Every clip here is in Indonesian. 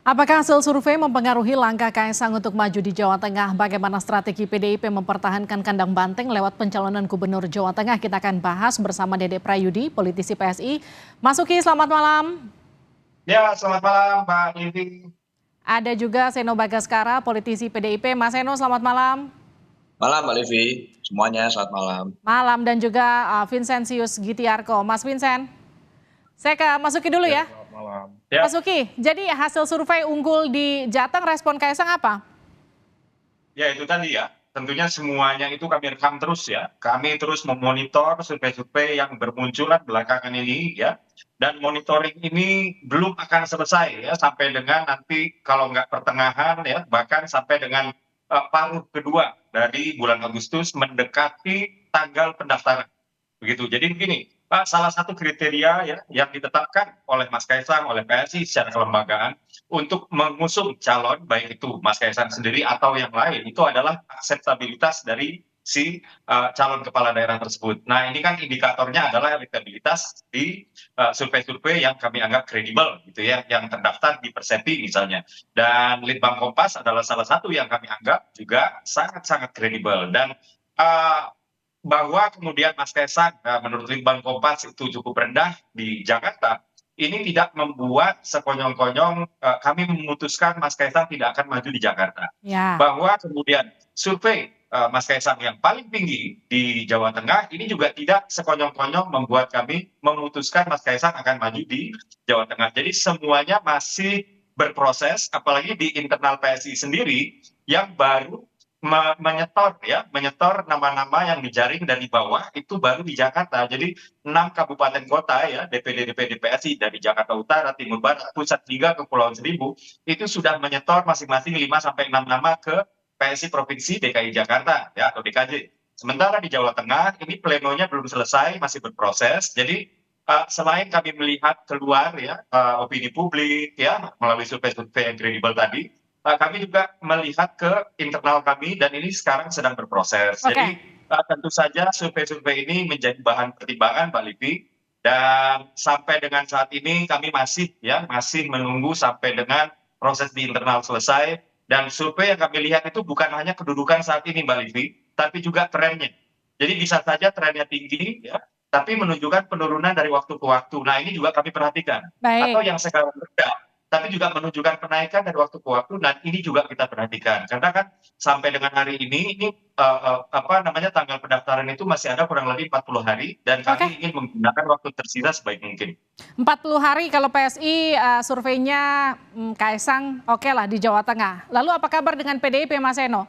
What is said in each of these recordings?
Apakah hasil survei mempengaruhi langkah Kaisang untuk maju di Jawa Tengah? Bagaimana strategi PDIP mempertahankan kandang banteng lewat pencalonan Gubernur Jawa Tengah? Kita akan bahas bersama Dede Prayudi, politisi PSI. Mas Uki, selamat malam. Ya, selamat malam Mbak Livi. Ada juga Seno Bagaskara, politisi PDIP. Mas Seno, selamat malam. Malam Mbak Livi, semuanya selamat malam. Malam dan juga Vincentius Gitiarko. Mas Vincent, saya ke Mas Uki dulu ya. Selamat malam. Ya, Mas Uki, jadi hasil survei unggul di Jateng, respon Kaisang apa? ya itu tadi ya. Tentunya semuanya itu kami rekam terus ya. Kami terus memonitor survei-survei yang bermunculan belakangan ini ya. Dan monitoring ini belum akan selesai ya sampai dengan nanti kalau nggak pertengahan ya, bahkan sampai dengan paruh kedua dari bulan Agustus mendekati tanggal pendaftaran. Begitu. Jadi begini, Pak, salah satu kriteria ya yang ditetapkan oleh Mas Kaisang, oleh PSI secara kelembagaan untuk mengusung calon, baik itu Mas Kaisang sendiri atau yang lain, itu adalah akseptabilitas dari si calon kepala daerah tersebut. Nah, ini kan indikatornya adalah elektabilitas di survei-survei yang kami anggap kredibel, gitu ya, yang terdaftar di Persepi misalnya. Dan Litbang Kompas adalah salah satu yang kami anggap juga sangat-sangat kredibel. Dan uh, bahwa kemudian Mas Kaisang menurut Litbang Kompas itu cukup rendah di Jakarta, ini tidak membuat sekonyong-konyong kami memutuskan Mas Kaisang tidak akan maju di Jakarta. Ya. Bahwa kemudian survei Mas Kaisang yang paling tinggi di Jawa Tengah ini juga tidak sekonyong-konyong membuat kami memutuskan Mas Kaisang akan maju di Jawa Tengah. Jadi semuanya masih berproses, apalagi di internal PSI sendiri yang baru menyetor nama-nama yang dijaring dari bawah itu baru di Jakarta. Jadi 6 kabupaten kota ya DPD PSI dari Jakarta Utara, Timur Barat, Pusat hingga ke Kepulauan Seribu itu sudah menyetor masing-masing 5 sampai 6 nama ke PSI Provinsi DKI Jakarta ya atau DKJ. Sementara di Jawa Tengah ini plenonya belum selesai, masih berproses. Jadi selain kami melihat keluar ya opini publik ya melalui survei-survei yang kredibel tadi, kami juga melihat ke internal kami dan ini sekarang sedang berproses. Oke. Jadi tentu saja survei-survei ini menjadi bahan pertimbangan Mbak Livi dan sampai dengan saat ini kami masih menunggu sampai dengan proses di internal selesai dan survei yang kami lihat itu bukan hanya kedudukan saat ini Mbak Livi, tapi juga trennya. Jadi bisa saja trennya tinggi ya, tapi menunjukkan penurunan dari waktu ke waktu. Nah, ini juga kami perhatikan. Atau Baik. yang sekarang rendah, tapi juga menunjukkan kenaikan dari waktu ke waktu dan ini juga kita perhatikan karena kan sampai dengan hari ini apa namanya tanggal pendaftaran itu masih ada kurang lebih 40 hari dan Oke. kami ingin menggunakan waktu tersisa sebaik mungkin. 40 hari kalau PSI surveinya Kaisang oke lah di Jawa Tengah. Lalu apa kabar dengan PDIP Mas Seno?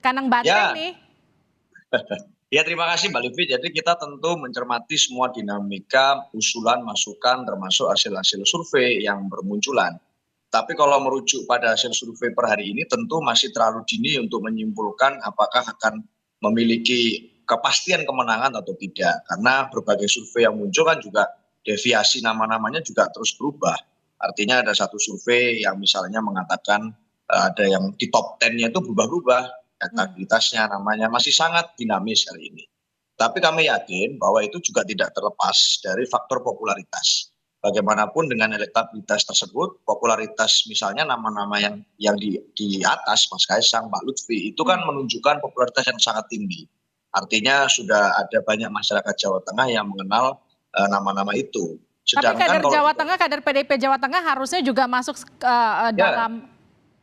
Kandang banteng Ya, nih. ya terima kasih Mbak Livi. Jadi kita tentu mencermati semua dinamika, usulan, masukan, termasuk hasil-hasil survei yang bermunculan. Tapi kalau merujuk pada hasil survei per hari ini tentu masih terlalu dini untuk menyimpulkan apakah akan memiliki kepastian kemenangan atau tidak. Karena berbagai survei yang muncul kan juga deviasi nama-namanya juga terus berubah. Artinya ada satu survei yang misalnya mengatakan ada yang di top 10-nya itu berubah-ubah. Elektabilitasnya namanya masih sangat dinamis hari ini. Tapi kami yakin bahwa itu juga tidak terlepas dari faktor popularitas. Bagaimanapun dengan elektabilitas tersebut, popularitas misalnya nama-nama yang di atas Mas Kaisang, Pak Lutfi itu kan menunjukkan popularitas yang sangat tinggi. Artinya sudah ada banyak masyarakat Jawa Tengah yang mengenal nama-nama itu. Tapi Sedangkan kader kalau Jawa Tengah, kader PDIP Jawa Tengah harusnya juga masuk dalam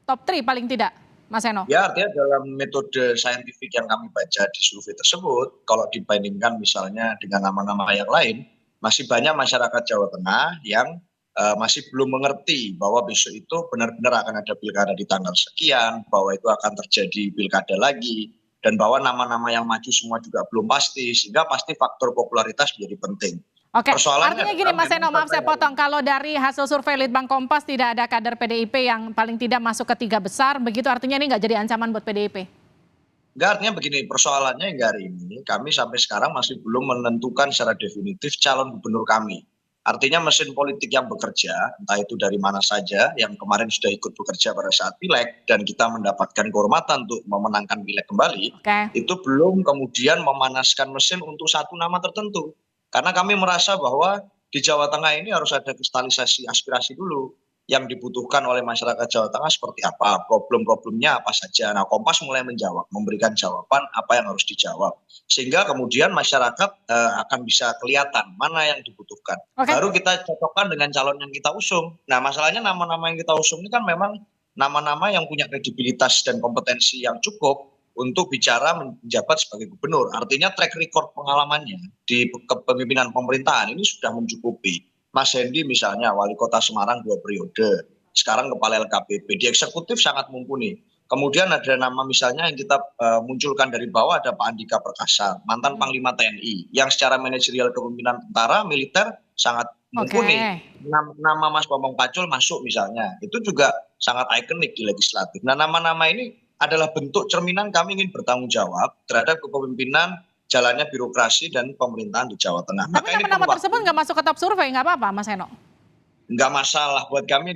top 3 paling tidak, Mas Seno? ya artinya dalam metode saintifik yang kami baca di survei tersebut, kalau dibandingkan misalnya dengan nama-nama yang lain, masih banyak masyarakat Jawa Tengah yang masih belum mengerti bahwa besok itu benar-benar akan ada pilkada di tanggal sekian, bahwa itu akan terjadi pilkada lagi, dan bahwa nama-nama yang maju semua juga belum pasti, sehingga pasti faktor popularitas menjadi penting. Oke, Persoalannya artinya gini adalah Mas Seno, memang maaf saya potong. Kalau dari hasil survei Litbang Kompas tidak ada kader PDIP yang paling tidak masuk ke 3 besar, begitu artinya ini nggak jadi ancaman buat PDIP? Enggak, artinya begini, persoalannya hingga hari ini kami sampai sekarang masih belum menentukan secara definitif calon gubernur kami. Artinya mesin politik yang bekerja, entah itu dari mana saja, yang kemarin sudah ikut bekerja pada saat pileg, dan kita mendapatkan kehormatan untuk memenangkan pileg kembali, Oke. itu belum kemudian memanaskan mesin untuk satu nama tertentu. Karena kami merasa bahwa di Jawa Tengah ini harus ada kristalisasi aspirasi dulu. yang dibutuhkan oleh masyarakat Jawa Tengah seperti apa, problem-problemnya apa saja. Nah, Kompas mulai menjawab, memberikan jawaban apa yang harus dijawab. Sehingga kemudian masyarakat akan bisa kelihatan mana yang dibutuhkan. Oke. Baru kita cocokkan dengan calon yang kita usung. Nah, masalahnya nama-nama yang kita usung ini kan memang nama-nama yang punya kredibilitas dan kompetensi yang cukup untuk bicara menjabat sebagai gubernur. Artinya track record pengalamannya di kepemimpinan pemerintahan ini sudah mencukupi. Mas Hendy misalnya wali kota Semarang 2 periode, sekarang kepala LKPP, di eksekutif sangat mumpuni. Kemudian ada nama misalnya yang kita munculkan dari bawah, ada Pak Andika Perkasa, mantan Panglima TNI, yang secara manajerial kepemimpinan tentara, militer sangat mumpuni. Nama Mas Bambang Pacul masuk misalnya, itu juga sangat ikonik di legislatif. Nah, nama-nama ini adalah bentuk cerminan kami ingin bertanggung jawab terhadap kepemimpinan jalannya birokrasi dan pemerintahan di Jawa Tengah. Tapi nama-nama tersebut nggak masuk ke top survei, nggak apa-apa, Mas Eno? Nggak masalah buat kami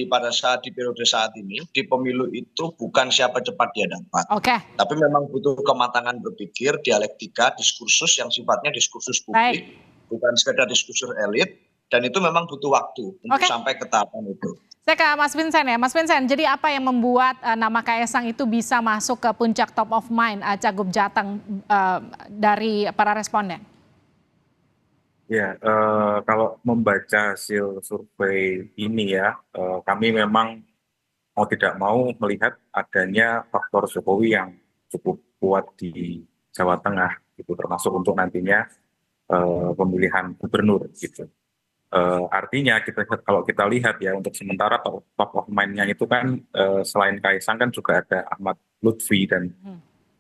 pada saat di periode saat ini, di pemilu itu bukan siapa cepat dia dapat. Oke. Tapi memang butuh kematangan berpikir, dialektika, diskursus yang sifatnya diskursus publik, bukan sekedar diskursus elit, dan itu memang butuh waktu untuk sampai ke tahapan itu. Saya ke Mas Vincent ya, Mas Vincent, jadi apa yang membuat nama Kaesang itu bisa masuk ke puncak top of mind Cagup Jateng dari para responden? Ya, kalau membaca hasil survei ini ya, kami memang mau tidak mau melihat adanya faktor Jokowi yang cukup kuat di Jawa Tengah, gitu, termasuk untuk nantinya pemilihan gubernur, gitu. Artinya kalau kita lihat ya, untuk sementara top of mind-nya itu kan selain Kaesang kan juga ada Ahmad Lutfi, dan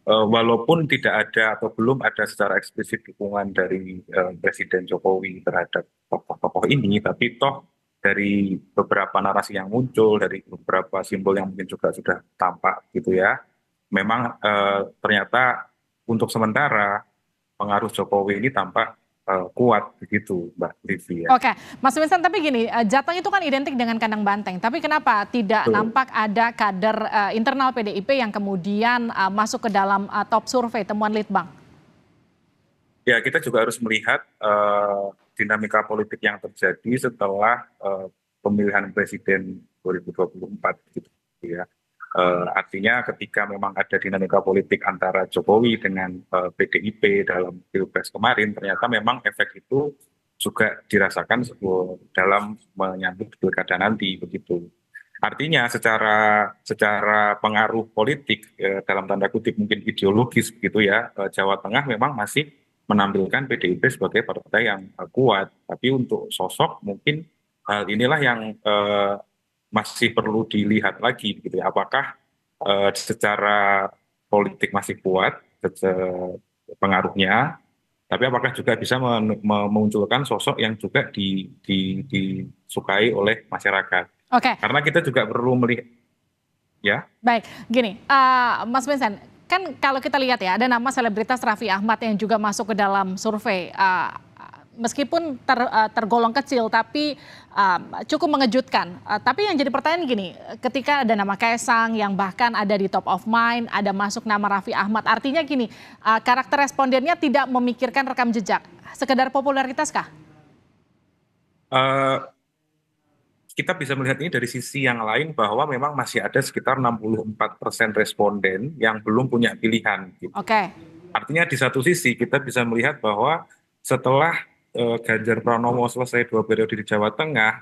walaupun tidak ada atau belum ada secara eksplisit dukungan dari Presiden Jokowi terhadap tokoh-tokoh ini, tapi toh dari beberapa narasi yang muncul, dari beberapa simbol yang mungkin juga sudah tampak gitu ya, memang ternyata untuk sementara pengaruh Jokowi ini tampak kuat begitu, Mbak Livi ya. Oke, Mas Vincent, tapi gini, Jateng itu kan identik dengan kandang banteng, tapi kenapa tidak nampak ada kader internal PDIP yang kemudian masuk ke dalam top survei temuan Litbang? Ya, kita juga harus melihat dinamika politik yang terjadi setelah pemilihan presiden 2024 gitu ya. Artinya ketika memang ada dinamika politik antara Jokowi dengan PDIP dalam Pilpres kemarin, ternyata memang efek itu juga dirasakan dalam menyambut pilkada nanti begitu. Artinya secara pengaruh politik dalam tanda kutip mungkin ideologis begitu ya, Jawa Tengah memang masih menampilkan PDIP sebagai partai yang kuat, tapi untuk sosok mungkin hal inilah yang masih perlu dilihat lagi gitu ya, apakah secara politik masih kuat pengaruhnya, tapi apakah juga bisa memunculkan sosok yang juga disukai oleh masyarakat. Oke. Karena kita juga perlu melihat ya. Baik, gini, Mas Vincent, kan kalau kita lihat ya, ada nama selebritas Raffi Ahmad yang juga masuk ke dalam survei. Meskipun tergolong kecil, tapi cukup mengejutkan. Tapi yang jadi pertanyaan gini, ketika ada nama Kaesang yang bahkan ada di top of mind, ada masuk nama Raffi Ahmad, artinya gini, karakter respondennya tidak memikirkan rekam jejak, sekedar popularitas kah? Kita bisa melihat ini dari sisi yang lain, bahwa memang masih ada sekitar 64% responden yang belum punya pilihan. Gitu. Oke. Artinya di satu sisi kita bisa melihat bahwa setelah Ganjar Pranowo selesai 2 periode di Jawa Tengah,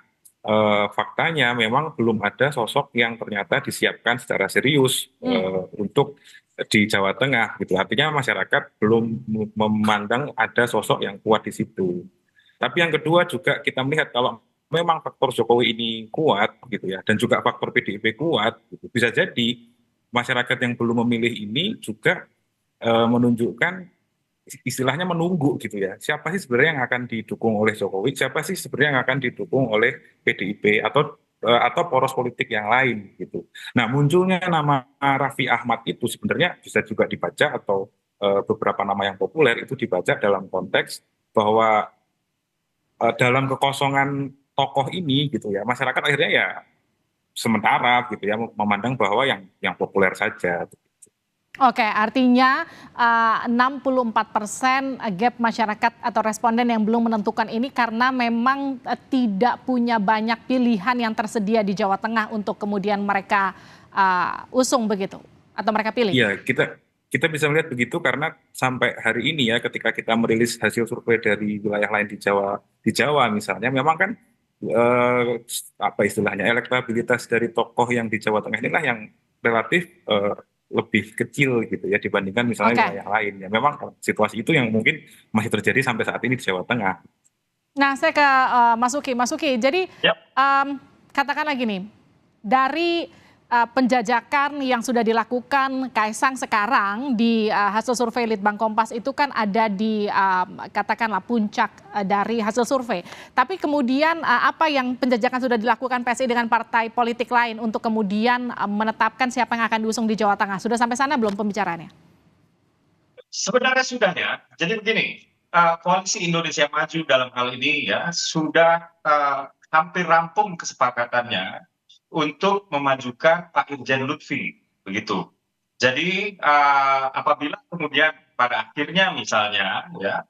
faktanya memang belum ada sosok yang ternyata disiapkan secara serius untuk di Jawa Tengah. Gitu. Artinya masyarakat belum memandang ada sosok yang kuat di situ. Tapi yang kedua juga kita melihat kalau memang faktor Jokowi ini kuat gitu ya, dan juga faktor PDIP kuat, gitu, bisa jadi masyarakat yang belum memilih ini juga menunjukkan istilahnya menunggu gitu ya, siapa sih sebenarnya yang akan didukung oleh Jokowi, siapa sih sebenarnya yang akan didukung oleh PDIP atau poros politik yang lain gitu. Nah, munculnya nama Raffi Ahmad itu sebenarnya bisa juga dibaca, atau beberapa nama yang populer itu dibaca dalam konteks bahwa dalam kekosongan tokoh ini gitu ya, masyarakat akhirnya ya sementara gitu ya memandang bahwa yang populer saja. Oke, artinya 64% gap masyarakat atau responden yang belum menentukan ini karena memang tidak punya banyak pilihan yang tersedia di Jawa Tengah untuk kemudian mereka usung begitu atau mereka pilih. Iya, kita bisa melihat begitu karena sampai hari ini ya ketika kita merilis hasil survei dari wilayah lain di Jawa misalnya, memang kan apa istilahnya elektabilitas dari tokoh yang di Jawa Tengah inilah yang relatif lebih kecil gitu ya dibandingkan misalnya Oke. wilayah lain. Ya memang situasi itu yang mungkin masih terjadi sampai saat ini di Jawa Tengah. Nah, saya ke Mas Uki. Mas Uki, jadi Yap. katakanlah gini, dari penjajakan yang sudah dilakukan Kaisang sekarang di hasil survei Litbang Kompas itu kan ada di katakanlah puncak dari hasil survei. Tapi kemudian apa yang penjajakan sudah dilakukan PSI dengan partai politik lain untuk kemudian menetapkan siapa yang akan diusung di Jawa Tengah? Sudah sampai sana belum pembicaraannya? Sebenarnya sudah ya. Jadi begini, Koalisi Indonesia Maju dalam hal ini ya sudah hampir rampung kesepakatannya untuk memajukan Pak Irjen Lutfi, begitu. Jadi apabila kemudian pada akhirnya misalnya ya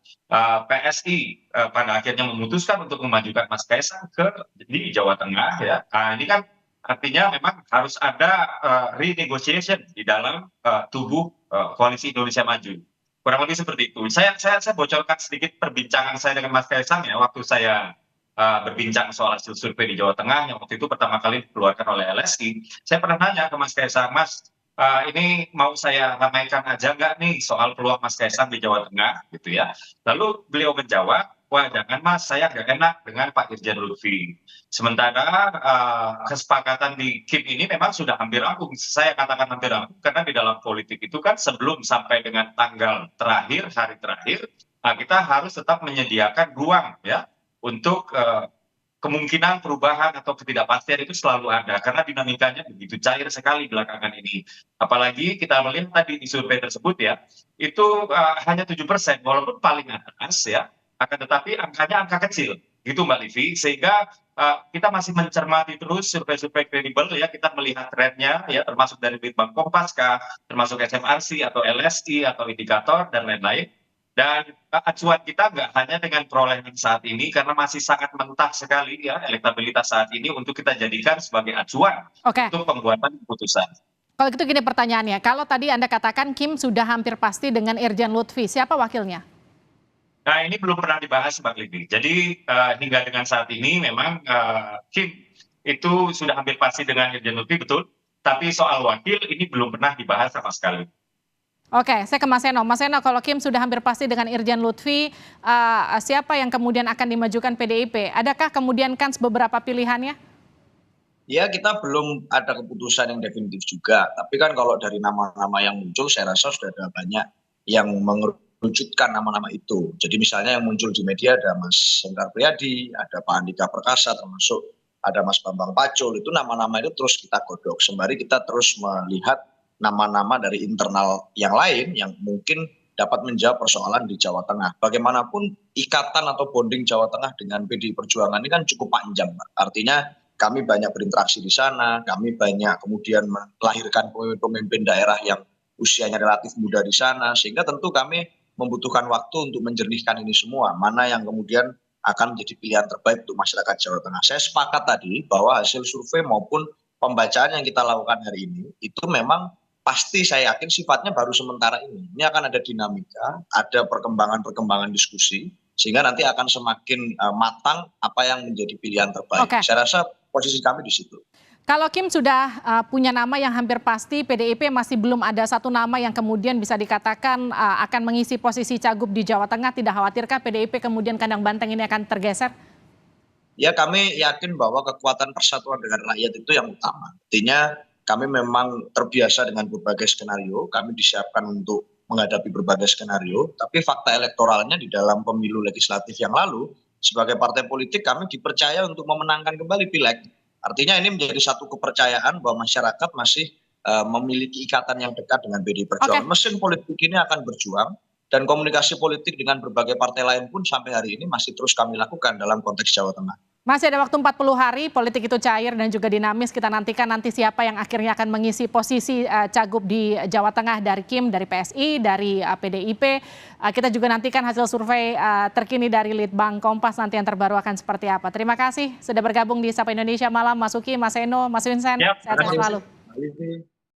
PSI pada akhirnya memutuskan untuk memajukan Mas Kaisang di Jawa Tengah ya, ini kan artinya memang harus ada renegotiation di dalam tubuh Koalisi Indonesia Maju. Kurang lebih seperti itu. Saya bocorkan sedikit perbincangan saya dengan Mas Kaisang ya waktu saya berbincang soal hasil survei di Jawa Tengah yang waktu itu pertama kali dikeluarkan oleh LSI. Saya pernah nanya ke Mas Kaisang, Mas, ini mau saya ramaikan aja nggak nih soal peluang Mas Kaisang di Jawa Tengah gitu ya. Lalu beliau menjawab, wah jangan Mas, saya nggak enak dengan Pak Irjen Lutfi. Sementara kesepakatan di KIP ini memang sudah hampir rampung. Saya katakan hampir rampung karena di dalam politik itu kan sebelum sampai dengan tanggal terakhir, hari terakhir, kita harus tetap menyediakan ruang ya untuk kemungkinan perubahan atau ketidakpastian itu selalu ada karena dinamikanya begitu cair sekali belakangan ini. Apalagi kita melihat tadi di survei tersebut ya, itu hanya 7% walaupun paling atas ya, akan tetapi angkanya angka kecil gitu Mbak Livi, sehingga kita masih mencermati terus survei-survei kredibel ya, kita melihat trennya ya, termasuk dari Litbang Kompas, termasuk SMRC atau LSI atau indikator dan lain-lain. Dan acuan kita nggak hanya dengan perolehan saat ini karena masih sangat mentah sekali ya elektabilitas saat ini untuk kita jadikan sebagai acuan Oke. untuk pembuatan keputusan. Kalau gitu gini pertanyaannya, kalau tadi Anda katakan Kim sudah hampir pasti dengan Irjen Lutfi, siapa wakilnya? Nah ini belum pernah dibahas Mbak Livi. Jadi hingga dengan saat ini memang Kim itu sudah hampir pasti dengan Irjen Lutfi betul, tapi soal wakil ini belum pernah dibahas sama sekali. Oke, saya ke Mas Seno. Mas Seno, kalau Kim sudah hampir pasti dengan Irjen Lutfi, siapa yang kemudian akan dimajukan PDIP? Adakah kemudian kan beberapa pilihannya? Ya, kita belum ada keputusan yang definitif juga. Tapi kan kalau dari nama-nama yang muncul, saya rasa sudah ada banyak yang mengerucutkan nama-nama itu. Jadi misalnya yang muncul di media ada Mas Sengkar Priadi, ada Pak Andika Perkasa, termasuk ada Mas Bambang Pacul. Itu nama-nama itu terus kita godok. Sembari kita terus melihat nama-nama dari internal yang lain yang mungkin dapat menjawab persoalan di Jawa Tengah. Bagaimanapun ikatan atau bonding Jawa Tengah dengan PDI Perjuangan ini kan cukup panjang, Pak. Artinya kami banyak berinteraksi di sana, kami banyak kemudian melahirkan pemimpin daerah yang usianya relatif muda di sana, sehingga tentu kami membutuhkan waktu untuk menjernihkan ini semua, mana yang kemudian akan menjadi pilihan terbaik untuk masyarakat Jawa Tengah. Saya sepakat tadi bahwa hasil survei maupun pembacaan yang kita lakukan hari ini, itu memang pasti saya yakin sifatnya baru sementara ini. Ini akan ada dinamika, ada perkembangan-perkembangan diskusi, sehingga nanti akan semakin matang apa yang menjadi pilihan terbaik. Oke. Saya rasa posisi kami di situ. Kalau Kim sudah punya nama yang hampir pasti, PDIP masih belum ada satu nama yang kemudian bisa dikatakan akan mengisi posisi cagup di Jawa Tengah. Tidak khawatirkah PDIP kemudian kandang banteng ini akan tergeser? Ya, kami yakin bahwa kekuatan persatuan dengan rakyat itu yang utama. Artinya kami memang terbiasa dengan berbagai skenario, kami disiapkan untuk menghadapi berbagai skenario, tapi fakta elektoralnya di dalam pemilu legislatif yang lalu, sebagai partai politik kami dipercaya untuk memenangkan kembali pileg. Artinya ini menjadi satu kepercayaan bahwa masyarakat masih memiliki ikatan yang dekat dengan PDI Perjuangan. Mesin politik ini akan berjuang, dan komunikasi politik dengan berbagai partai lain pun sampai hari ini masih terus kami lakukan dalam konteks Jawa Tengah. Masih ada waktu 40 hari, politik itu cair dan juga dinamis. Kita nantikan nanti siapa yang akhirnya akan mengisi posisi cagup di Jawa Tengah dari Kim, dari PSI, dari PDIP. Kita juga nantikan hasil survei terkini dari Litbang Kompas nanti yang terbaru akan seperti apa. Terima kasih sudah bergabung di Sapa Indonesia Malam, Mas Uki, Mas Eno, Mas Vincent. Ya, Sehat-sehat selalu. Mbak Livi.